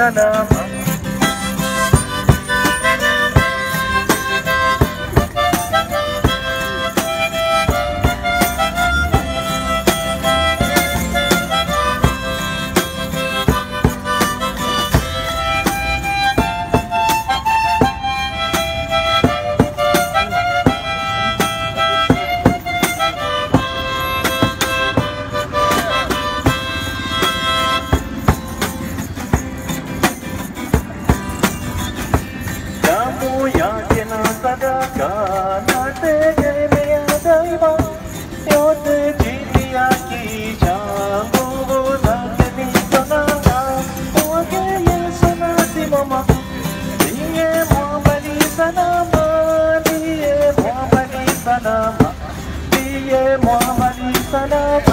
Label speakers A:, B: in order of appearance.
A: salama. Damu yake na sadaka nategemea daima, yote chini ya kicha, nguvu zake niko nazo, kwake Yesu nasimama. Ndiye mwamba ni salama, ndiye mwamba ni salama, ndiye mwamba ni salama.